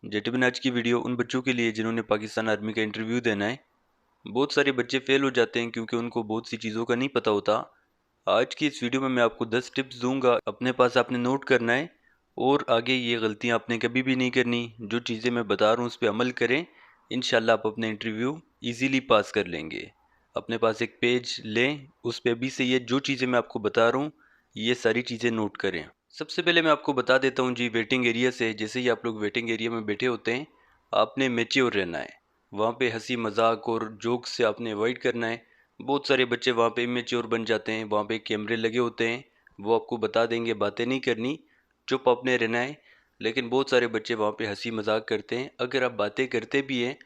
जेटबिन आज की वीडियो उन बच्चों के लिए जिन्होंने पाकिस्तान आर्मी का इंटरव्यू देना है। बहुत सारे बच्चे फेल हो जाते हैं क्योंकि उनको बहुत सी चीज़ों का नहीं पता होता। आज की इस वीडियो में मैं आपको 10 टिप्स दूंगा, अपने पास आपने नोट करना है और आगे ये गलतियां आपने कभी भी नहीं करनी। जो चीज़ें मैं बता रहा हूँ उस पर अमल करें, इंशाल्लाह आप अपने इंटरव्यू इजीली पास कर लेंगे। अपने पास एक पेज लें, उस पर अभी से ये जो चीज़ें मैं आपको बता रहा हूँ ये सारी चीज़ें नोट करें। सबसे पहले मैं आपको बता देता हूँ जी, वेटिंग एरिया से जैसे ही आप लोग वेटिंग एरिया में बैठे होते हैं, आपने मैच्योर रहना है। वहाँ पे हंसी मजाक और जोक्स से आपने अवॉइड करना है। बहुत सारे बच्चे वहाँ पे इमेच्योर बन जाते हैं, वहाँ पे कैमरे लगे होते हैं, वो आपको बता देंगे बातें नहीं करनी, चुप आपने रहना है। लेकिन बहुत सारे बच्चे वहाँ पे हंसी मजाक करते हैं। अगर आप बातें करते भी हैं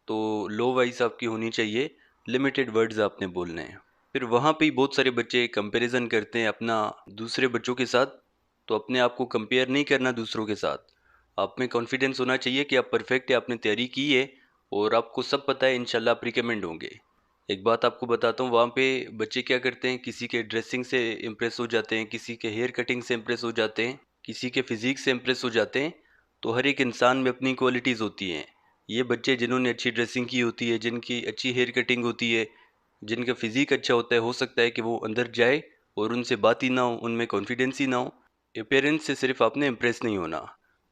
तो लो वॉइस आपकी होनी चाहिए, लिमिटेड वर्ड्स आपने बोलने हैं। फिर वहाँ पे ही बहुत सारे बच्चे कंपैरिजन करते हैं अपना दूसरे बच्चों के साथ, तो अपने आप को कंपेयर नहीं करना दूसरों के साथ। आप में कॉन्फिडेंस होना चाहिए कि आप परफेक्ट है, आपने तैयारी की है और आपको सब पता है, इंशाल्लाह आप रिकमेंड होंगे। एक बात आपको बताता हूँ, वहाँ पे बच्चे क्या करते हैं, किसी के ड्रेसिंग से इम्प्रेस हो जाते हैं, किसी के हेयर कटिंग से इम्प्रेस हो जाते हैं, किसी के फिजिक से इम्प्रेस हो जाते हैं। तो हर एक इंसान में अपनी क्वालिटीज़ होती हैं। ये बच्चे जिन्होंने अच्छी ड्रेसिंग की होती है, जिनकी अच्छी हेयर कटिंग होती है, जिनका फिजिक अच्छा होता है, हो सकता है कि वो अंदर जाए और उनसे बात ही ना हो, उनमें कॉन्फिडेंस ही ना हो। अपेरेंस से सिर्फ आपने इम्प्रेस नहीं होना।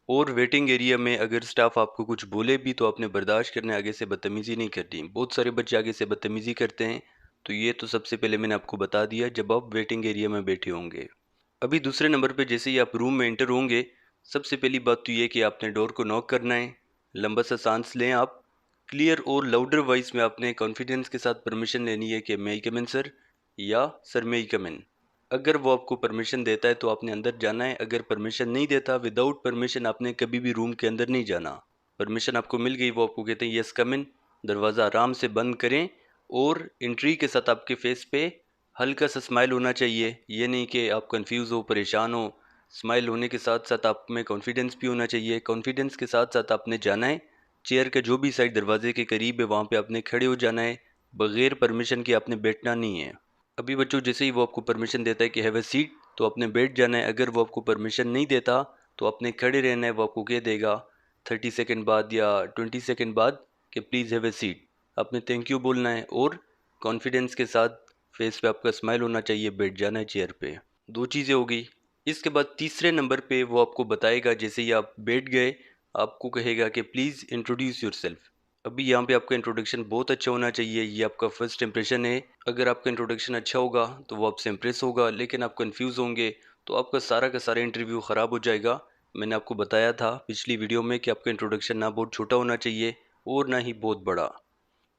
और वेटिंग एरिया में अगर स्टाफ आपको कुछ बोले भी तो आपने बर्दाश्त करने, आगे से बदतमीज़ी नहीं करनी। बहुत सारे बच्चे आगे से बदतमीज़ी करते हैं। तो ये तो सबसे पहले मैंने आपको बता दिया जब आप वेटिंग एरिया में बैठे होंगे। अभी दूसरे नंबर पे जैसे ही आप रूम में एंटर होंगे, सबसे पहली बात तो ये कि आपने डोर को नॉक करना है। लंबा सा सांस लें आप। क्लियर और लाउडर वॉइस में आपने कॉन्फिडेंस के साथ परमिशन लेनी है कि मे आई कम इन सर, या सर मे आई कम इन। अगर वो आपको परमिशन देता है तो आपने अंदर जाना है, अगर परमिशन नहीं देता, विदाउट परमिशन आपने कभी भी रूम के अंदर नहीं जाना। परमिशन आपको मिल गई, वो आपको कहते हैं यस कम इन, दरवाज़ा आराम से बंद करें। और एंट्री के साथ आपके फेस पे हल्का सा स्माइल होना चाहिए। ये नहीं कि आप कंफ्यूज हो, परेशान हो। स्माइल होने के साथ साथ आप में कॉन्फिडेंस भी होना चाहिए। कॉन्फिडेंस के साथ साथ आपने जाना है, चेयर का जो भी साइड दरवाजे के करीब है वहाँ पे आपने खड़े हो जाना है। बगैर परमिशन के आपने बैठना नहीं है। अभी बच्चों जैसे ही वो आपको परमिशन देता है कि हैव अ सीट, तो आपने बैठ जाना है। अगर वो आपको परमिशन नहीं देता तो आपने खड़े रहना है। वो आपको कह देगा 30 सेकेंड बाद या 20 सेकेंड बाद कि प्लीज़ हैव अ सीट। आपने थैंक यू बोलना है और कॉन्फिडेंस के साथ फेस पे आपका स्माइल होना चाहिए, बैठ जाना है चेयर पे। दो चीज़ें हो गई। इसके बाद तीसरे नंबर पे वो आपको बताएगा, जैसे ही आप बैठ गए आपको कहेगा कि प्लीज़ इंट्रोड्यूस योरसेल्फ। अभी यहाँ पे आपका इंट्रोडक्शन बहुत अच्छा होना चाहिए, ये आपका फर्स्ट इंप्रेशन है। अगर आपका इंट्रोडक्शन अच्छा होगा तो वो आपसे इंप्रेस होगा, लेकिन आप कंफ्यूज होंगे तो आपका सारा का सारा इंटरव्यू ख़राब हो जाएगा। मैंने आपको बताया था पिछली वीडियो में कि आपका इंट्रोडक्शन ना बहुत छोटा होना चाहिए और ना ही बहुत बड़ा।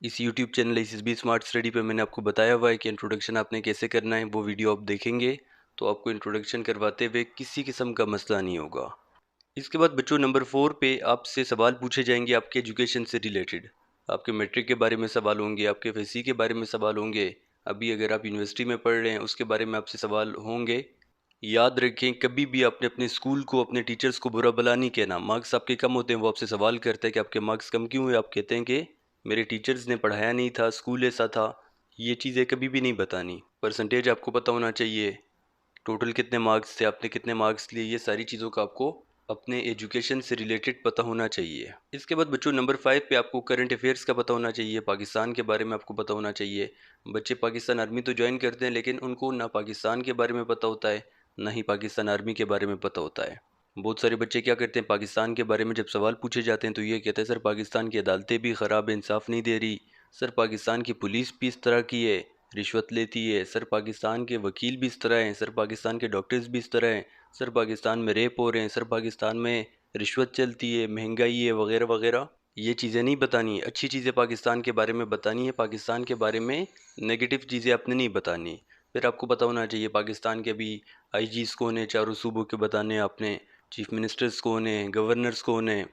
इस YouTube channel SSB smart study पे मैंने आपको बताया हुआ है कि इंट्रोडक्शन आपने कैसे करना है। वो वीडियो आप देखेंगे तो आपको इंट्रोडक्शन करवाते हुए किसी किस्म का मसला नहीं होगा। इसके बाद बच्चों नंबर 4 पे आपसे सवाल पूछे जाएंगे आपके एजुकेशन से रिलेटेड। आपके मैट्रिक के बारे में सवाल होंगे, आपके एफएससी के बारे में सवाल होंगे। अभी अगर आप यूनिवर्सिटी में पढ़ रहे हैं उसके बारे में आपसे सवाल होंगे। याद रखें, कभी भी आपने अपने स्कूल को, अपने टीचर्स को बुरा भला नहीं कहना। मार्क्स आपके कम होते हैं, वो आपसे सवाल करते हैं कि आपके मार्क्स कम क्यों हुए, आप कहते हैं कि मेरे टीचर्स ने पढ़ाया नहीं था, स्कूल ऐसा था। ये चीज़ें कभी भी नहीं बतानी। परसेंटेज आपको पता होना चाहिए, टोटल कितने मार्क्स थे, आपने कितने मार्क्स लिए, ये सारी चीज़ों का आपको अपने एजुकेशन से रिलेटेड पता होना चाहिए। इसके बाद बच्चों नंबर 5 पे आपको करंट अफेयर्स का पता होना चाहिए, पाकिस्तान के बारे में आपको पता होना चाहिए। बच्चे पाकिस्तान आर्मी तो ज्वाइन करते हैं लेकिन उनको ना पाकिस्तान के बारे में पता होता है, ना ही पाकिस्तान आर्मी के बारे में पता होता है। बहुत सारे बच्चे क्या करते हैं, पाकिस्तान के बारे में जब सवाल पूछे जाते हैं तो ये कहते हैं सर पाकिस्तान की अदालतें भी ख़राब है, इंसाफ नहीं दे रही। सर पाकिस्तान की पुलिस भी इस तरह की है, रिश्वत लेती है। सर पाकिस्तान के वकील भी इस तरह हैं। सर पाकिस्तान के डॉक्टर्स भी इस तरह हैं। सर पाकिस्तान में रेप हो रहे हैं। सर पाकिस्तान में रिश्वत चलती है, महंगाई है, वगैरह वगैरह। ये चीज़ें नहीं बतानी है, अच्छी चीज़ें पाकिस्तान के बारे में बतानी है। पाकिस्तान के बारे में नेगेटिव चीज़ें आपने नहीं बतानी। फिर आपको पता होना चाहिए पाकिस्तान के अभी आईजीज़ कौन है, चारों सूबों के बताने हैं आपने। चीफ मिनिस्टर्स कौन है, गवर्नर्स कौन है,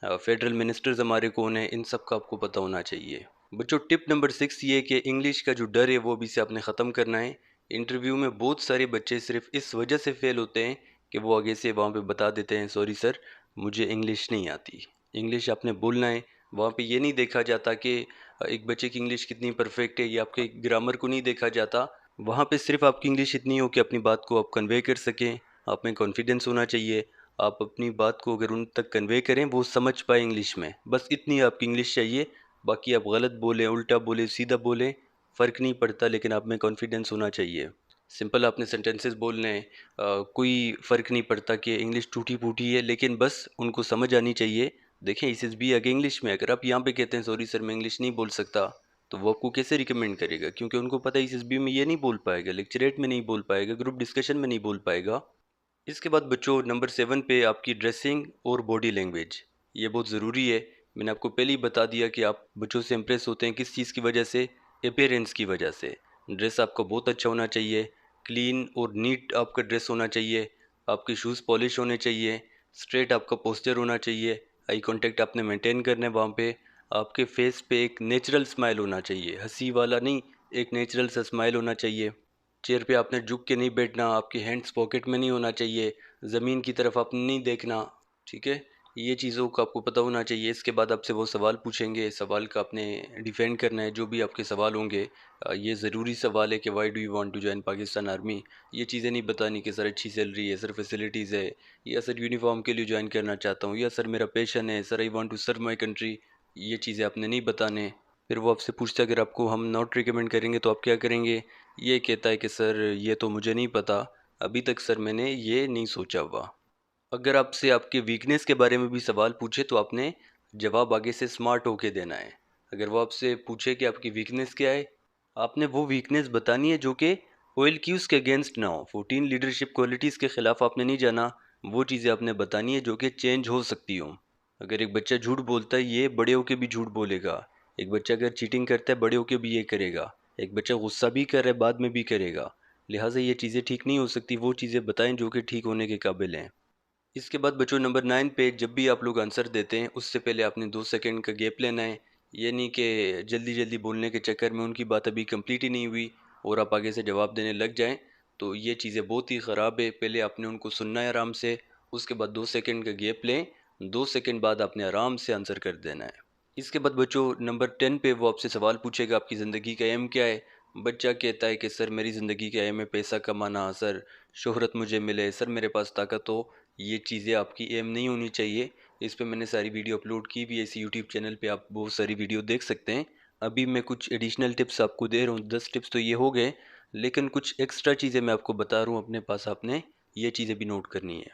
फेडरल मिनिस्टर्स हमारे कौन है, इन सब का आपको पता होना चाहिए। बच्चों टिप नंबर 6 ये कि इंग्लिश का जो डर है वो भी से आपने ख़त्म करना है। इंटरव्यू में बहुत सारे बच्चे सिर्फ इस वजह से फेल होते हैं कि वो आगे से वहाँ पे बता देते हैं सॉरी सर मुझे इंग्लिश नहीं आती। इंग्लिश आपने बोलना है। वहाँ पे ये नहीं देखा जाता कि एक बच्चे की इंग्लिश कितनी परफेक्ट है, या आपके ग्रामर को नहीं देखा जाता। वहाँ पे सिर्फ आपकी इंग्लिश इतनी हो कि अपनी बात को आप कन्वे कर सकें। आप में कॉन्फिडेंस होना चाहिए। आप अपनी बात को अगर उन तक कन्वे करें वो समझ पाए इंग्लिश में, बस इतनी आपकी इंग्लिश चाहिए। बाकी आप गलत बोलें, उल्टा बोलें, सीधा बोलें, फ़र्क नहीं पड़ता, लेकिन आप में कॉन्फिडेंस होना चाहिए। सिंपल आपने सेंटेंसेस बोलने हैं। कोई फ़र्क नहीं पड़ता कि इंग्लिश टूटी फूटी है, लेकिन बस उनको समझ आनी चाहिए। देखें एसएसबी आगे इंग्लिश में, अगर आप यहाँ पे कहते हैं सॉरी सर मैं इंग्लिश नहीं बोल सकता, तो वो आपको कैसे रिकमेंड करेगा? क्योंकि उनको पता है एसएसबी में ये नहीं बोल पाएगा, लेक्चरेट में नहीं बोल पाएगा, ग्रुप डिस्कशन में नहीं बोल पाएगा। इसके बाद बच्चों नंबर 7 पे आपकी ड्रेसिंग और बॉडी लैंग्वेज, ये बहुत ज़रूरी है। मैंने आपको पहले ही बता दिया कि आप बच्चों से इम्प्रेस होते हैं किस चीज़ की वजह से? अपीयरेंस की वजह से। ड्रेस आपका बहुत अच्छा होना चाहिए, क्लीन और नीट आपका ड्रेस होना चाहिए, आपके शूज़ पॉलिश होने चाहिए, स्ट्रेट आपका पोस्चर होना चाहिए, आई कांटेक्ट आपने मेंटेन करना है वहाँ पे, आपके फेस पे एक नेचुरल स्माइल होना चाहिए, हंसी वाला नहीं, एक नेचुरल सा स्माइल होना चाहिए। चेयर पे आपने झुक के नहीं बैठना, आपके हैंड्स पॉकेट में नहीं होना चाहिए, ज़मीन की तरफ आपने नहीं देखना, ठीक है? ये चीज़ों का आपको पता होना चाहिए। इसके बाद आपसे वो सवाल पूछेंगे, सवाल का आपने डिफेंड करना है, जो भी आपके सवाल होंगे। ये ज़रूरी सवाल है कि why do you want to join Pakistan army. ये चीज़ें नहीं बतानी कि सर अच्छी सैलरी है, सर फैसिलिटीज़ है, या सर यूनिफॉर्म के लिए ज्वाइन करना चाहता हूँ, या सर मेरा पैशन है, sir I want to serve my country. ये चीज़ें आपने नहीं बताने। फिर वो आपसे पूछता है अगर आपको हम नॉट रिकमेंड करेंगे तो आप क्या करेंगे? ये कहता है कि सर ये तो मुझे नहीं पता, अभी तक सर मैंने ये नहीं सोचा हुआ। अगर आपसे आपके वीकनेस के बारे में भी सवाल पूछे तो आपने जवाब आगे से स्मार्ट होके देना है। अगर वो आपसे पूछे कि आपकी वीकनेस क्या है, आपने वो वीकनेस बतानी है जो कि ऑयल क्यूज के अगेंस्ट ना हो। 14 लीडरशिप क्वालिटीज़ के खिलाफ आपने नहीं जाना, वो चीज़ें आपने बतानी है जो कि चेंज हो सकती हो। अगर एक बच्चा झूठ बोलता है, ये बड़े होके भी झूठ बोलेगा। एक बच्चा अगर चीटिंग करता है, बड़े होके भी ये करेगा। एक बच्चा गुस्सा भी कर रहा है, बाद में भी करेगा। लिहाजा ये चीज़ें ठीक नहीं हो सकती, वो चीज़ें बताएं जो कि ठीक होने के काबिल हैं। इसके बाद बच्चों नंबर 9 पे जब भी आप लोग आंसर देते हैं उससे पहले आपने 2 सेकंड का गैप लेना है। ये नहीं कि जल्दी जल्दी बोलने के चक्कर में उनकी बात अभी कंप्लीट ही नहीं हुई और आप आगे से जवाब देने लग जाएं, तो ये चीज़ें बहुत ही ख़राब है। पहले आपने उनको सुनना है आराम से, उसके बाद 2 सेकंड का गैप लें, 2 सेकंड बाद आपने आराम से आंसर कर देना है। इसके बाद बच्चों नंबर 10 पे वो आपसे सवाल पूछेगा आपकी ज़िंदगी का एम क्या है। बच्चा कहता है कि सर मेरी ज़िंदगी का एम है पैसा कमाना, सर शोहरत मुझे मिले, सर मेरे पास ताकत हो। ये चीज़ें आपकी एम नहीं होनी चाहिए। इस पे मैंने सारी वीडियो अपलोड की भी है, इसी यूट्यूब चैनल पे आप बहुत सारी वीडियो देख सकते हैं। अभी मैं कुछ एडिशनल टिप्स आपको दे रहा हूँ, 10 टिप्स तो ये हो गए, लेकिन कुछ एक्स्ट्रा चीज़ें मैं आपको बता रहा हूँ अपने पास, आपने ये चीज़ें भी नोट करनी है।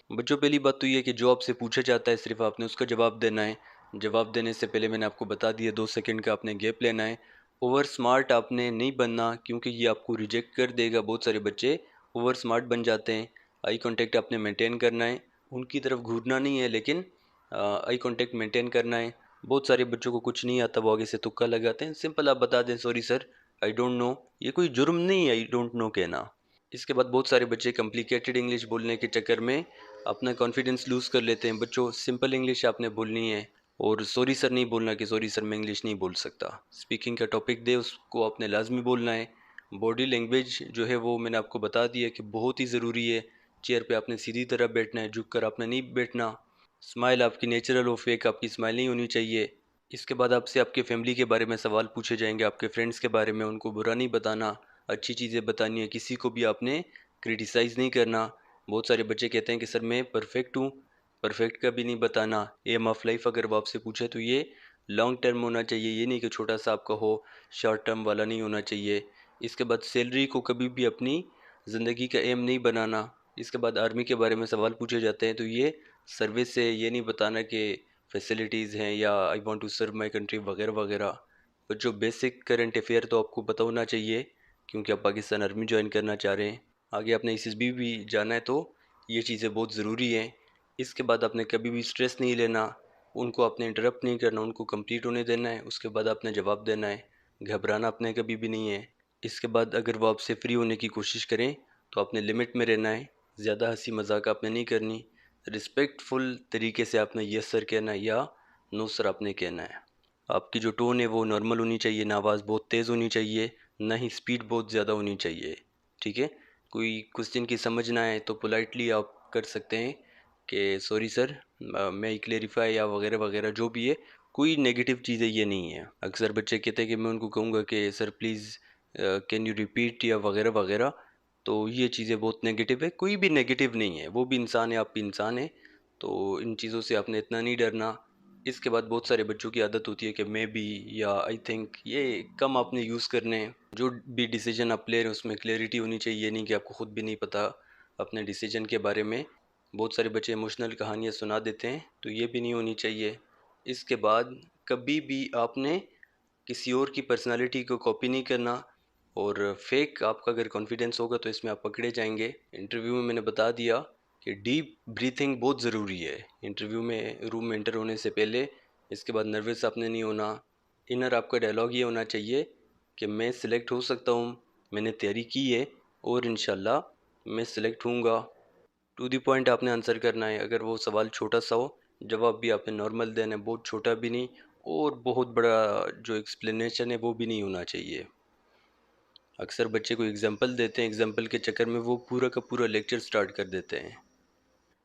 बच्चों पहली बात तो ये है कि जो आपसे पूछा जाता है सिर्फ आपने उसका जवाब देना है। जवाब देने से पहले मैंने आपको बता दिया 2 सेकंड का आपने गैप लेना है। ओवर स्मार्ट आपने नहीं बनना, क्योंकि ये आपको रिजेक्ट कर देगा। बहुत सारे बच्चे ओवर स्मार्ट बन जाते हैं। आई कांटेक्ट आपने मेंटेन करना है, उनकी तरफ घूरना नहीं है, लेकिन आई कांटेक्ट मेंटेन करना है। बहुत सारे बच्चों को कुछ नहीं आता, वो आगे से तुक्का लगाते हैं। सिंपल आप बता दें sorry sir I don't know, ये कोई जुर्म नहीं है आई डोंट नो कहना। इसके बाद बहुत सारे बच्चे कॉम्प्लिकेटेड इंग्लिश बोलने के चक्कर में अपना कॉन्फिडेंस लूज़ कर लेते हैं। बच्चों सिंपल इंग्लिश आपने बोलनी है, और सॉरी सर नहीं बोलना कि सॉरी सर मैं इंग्लिश नहीं बोल सकता। स्पीकिंग का टॉपिक दे उसको आपने लाजमी बोलना है। बॉडी लैंग्वेज जो है वो मैंने आपको बता दिया कि बहुत ही ज़रूरी है। चेयर पे आपने सीधी तरह बैठना है, झुक कर आपने नहीं बैठना। स्माइल आपकी नेचुरल और फेक आपकी स्माइल नहीं होनी चाहिए। इसके बाद आपसे आपके फैमिली के बारे में सवाल पूछे जाएंगे, आपके फ्रेंड्स के बारे में, उनको बुरा नहीं बताना, अच्छी चीज़ें बतानी है, किसी को भी आपने क्रिटिसाइज़ नहीं करना। बहुत सारे बच्चे कहते हैं कि सर मैं परफेक्ट हूँ, परफेक्ट का भी नहीं बताना। एम ऑफ लाइफ अगर वो आपसे पूछे तो ये लॉन्ग टर्म होना चाहिए, ये नहीं कि छोटा सा आपका हो, शॉर्ट टर्म वाला नहीं होना चाहिए। इसके बाद सैलरी को कभी भी अपनी ज़िंदगी का एम नहीं बनाना। इसके बाद आर्मी के बारे में सवाल पूछे जाते हैं तो ये सर्विस से ये नहीं बताना कि फैसिलिटीज़ हैं या I want to serve my country वगैरह वगैरह। पर जो बेसिक करंट अफेयर तो आपको पता होना चाहिए, क्योंकि आप पाकिस्तान आर्मी ज्वाइन करना चाह रहे हैं। आगे आपने एसएसबी भी जाना है, तो ये चीज़ें बहुत ज़रूरी हैं। इसके बाद आपने कभी भी स्ट्रेस नहीं लेना, उनको आपने इंटरप्ट नहीं करना, उनको कंप्लीट होने देना है, उसके बाद आपने जवाब देना है। घबराना आपने कभी भी नहीं है। इसके बाद अगर वो आपसे फ्री होने की कोशिश करें तो आपने लिमिट में रहना है, ज़्यादा हंसी मजाक आपने नहीं करनी। रिस्पेक्टफुल तरीके से आपने यस सर कहना है या नो सर आपने कहना है। आपकी जो टोन है वो नॉर्मल होनी चाहिए, ना आवाज़ बहुत तेज़ होनी चाहिए, ना ही स्पीड बहुत ज़्यादा होनी चाहिए, ठीक है? कोई क्वेश्चन की समझ ना आए तो पोलाइटली आप कर सकते हैं कि सॉरी सर मैं क्लेरिफाई या वगैरह वगैरह जो भी है। कोई नेगेटिव चीज़ें ये नहीं है। अक्सर बच्चे कहते हैं कि मैं उनको कहूँगा कि sir please can you repeat या वगैरह वगैरह। तो ये चीज़ें बहुत नेगेटिव है। कोई भी नेगेटिव नहीं है, वो भी इंसान है, आप भी इंसान हैं। तो इन चीज़ों से आपने इतना नहीं डरना। इसके बाद बहुत सारे बच्चों की आदत होती है कि मे बी या आई थिंक, ये कम आपने यूज़ करने हैं। जो भी डिसीजन आप ले रहे हैं उसमें क्लैरिटी होनी चाहिए, ये नहीं कि आपको खुद भी नहीं पता अपने डिसीजन के बारे में। बहुत सारे बच्चे इमोशनल कहानियाँ सुना देते हैं, तो ये भी नहीं होनी चाहिए। इसके बाद कभी भी आपने किसी और की पर्सनालिटी को कॉपी नहीं करना। और फेक आपका अगर कॉन्फिडेंस होगा तो इसमें आप पकड़े जाएंगे। इंटरव्यू में मैंने बता दिया कि डीप ब्रीथिंग बहुत ज़रूरी है इंटरव्यू में, रूम में एंटर होने से पहले। इसके बाद नर्वस आपने नहीं होना। इनर आपका डायलॉग ये होना चाहिए कि मैं सिलेक्ट हो सकता हूँ, मैंने तैयारी की है और इंशाल्लाह मैं सिलेक्ट होऊंगा। टू दी पॉइंट आपने आंसर करना है। अगर वो सवाल छोटा सा हो, जवाब भी आपने नॉर्मल देना है, बहुत छोटा भी नहीं और बहुत बड़ा जो एक्सप्लेनेशन है वो भी नहीं होना चाहिए। अक्सर बच्चे को एग्जाम्पल देते हैं, एग्जाम्पल के चक्कर में वो पूरा का पूरा लेक्चर स्टार्ट कर देते हैं।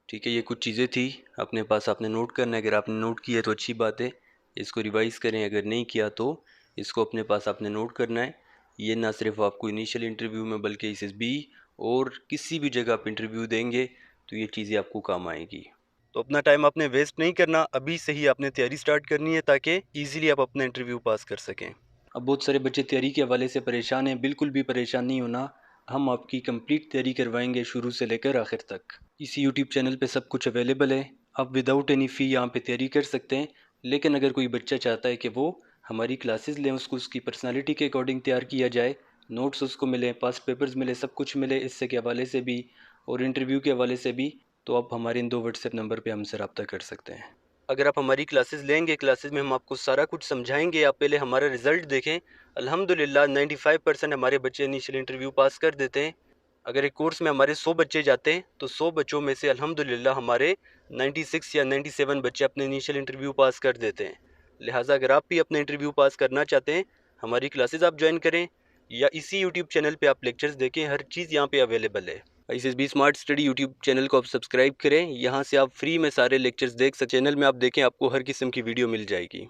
ठीक है, ये कुछ चीज़ें थी अपने पास, आपने नोट करना है। अगर आपने नोट किया तो अच्छी बात है, इसको रिवाइज़ करें। अगर नहीं किया तो इसको अपने पास आपने नोट करना है। ये ना सिर्फ आपको इनिशियल इंटरव्यू में बल्कि एसएसबी और किसी भी जगह आप इंटरव्यू देंगे तो ये चीज़ें आपको काम आएगी। तो अपना टाइम आपने वेस्ट नहीं करना, अभी से ही आपने तैयारी स्टार्ट करनी है ताकि ईजिली आप अपना इंटरव्यू पास कर सकें। अब बहुत सारे बच्चे तैयारी के हवाले से परेशान हैं, बिल्कुल भी परेशान नहीं होना। हम आपकी कंप्लीट तैयारी करवाएंगे शुरू से लेकर आखिर तक। इसी यूट्यूब चैनल पे सब कुछ अवेलेबल है, आप विदाउट एनी फ़ी यहाँ पे तैयारी कर सकते हैं। लेकिन अगर कोई बच्चा चाहता है कि वो हमारी क्लासेस लें, उसको उसकी पर्सनालिटी के अकॉर्डिंग तैयार किया जाए, नोट्स उसको मिले, पास पेपर्स मिले, सब कुछ मिले इससे के हवाले से भी और इंटरव्यू के हवाले से भी, तो आप हमारे इन 2 व्हाट्सएप नंबर पे हमसे रब्ता कर सकते हैं। अगर आप हमारी क्लासेस लेंगे, क्लासेस में हम आपको सारा कुछ समझाएंगे। आप पहले हमारा रिजल्ट देखें। अल्हम्दुलिल्लाह 95% हमारे बच्चे इनिशियल इंटरव्यू पास कर देते हैं। अगर एक कोर्स में हमारे 100 बच्चे जाते हैं तो 100 बच्चों में से अल्हम्दुलिल्लाह हमारे 96 या 97 बच्चे अपने इनिशियल इंटरव्यू पास कर देते हैं। लिहाजा अगर आप भी अपना इंटरव्यू पास करना चाहते हैं, हमारी क्लासेस आप ज्वाइन करें या इसी यूट्यूब चैनल पे आप लेक्चर्स देखें, हर चीज़ यहाँ पे अवेलेबल है। ICSB smart study YouTube channel को आप सब्सक्राइब करें, यहाँ से आप फ्री में सारे लेक्चर्स देख सकते। चैनल में आप देखें, आपको हर किस्म की वीडियो मिल जाएगी।